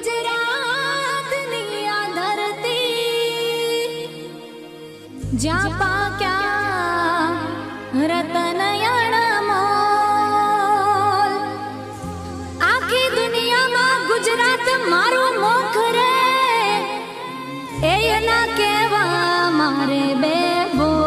ગુજરાતની આ ધરતી જ્યાં પાક્યા રતન અણમોલ, આખી દુનિયામાં ગુજરાત મારું મુખ રે, એના કેવા મારે બે બોલ.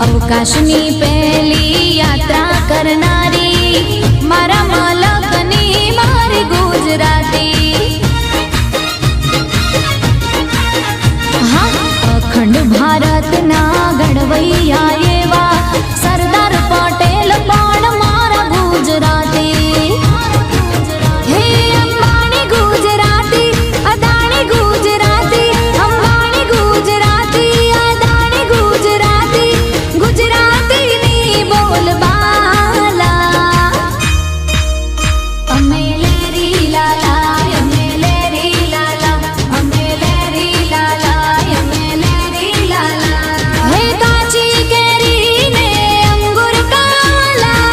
અવકાશની પહેલી યાત્રા કરનારી મારા મલકની મારી ગુજરાતી, અખંડ ભારતના ઘડવૈયા એવા સરદાર પટેલ પણ મારા ગુજરાતી. હે અંબાણી ગુજરાતી, અદાણી ગુજરાતી, અંબાણી ગુજરાતી, અદાણી ગુજરાતી, ગુજરાતીની બોલબાલા. અમે લેરી લાલા, અમે લેરી લાલા, અમે લેરી લાલા, અમે લેરી લાલા. હે કાચી કેરીને અંગુર કાલા,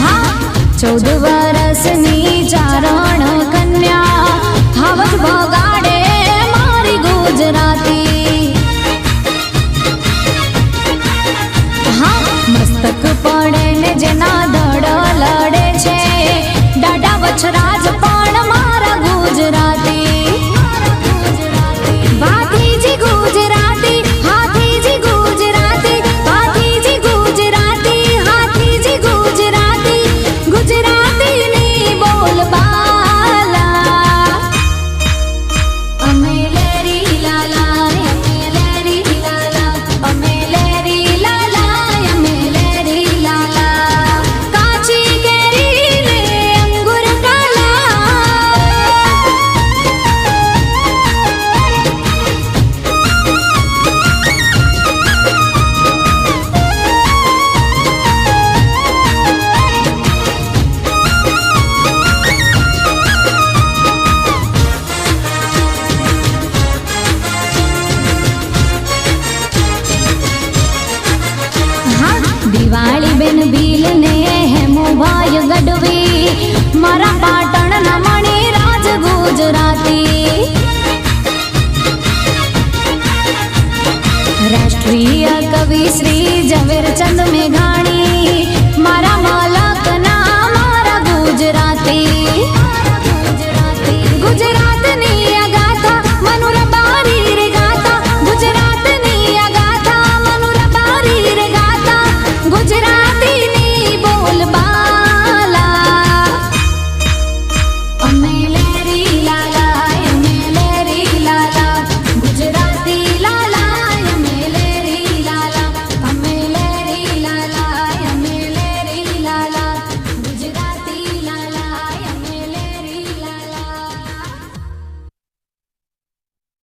હા 14 વર્ષની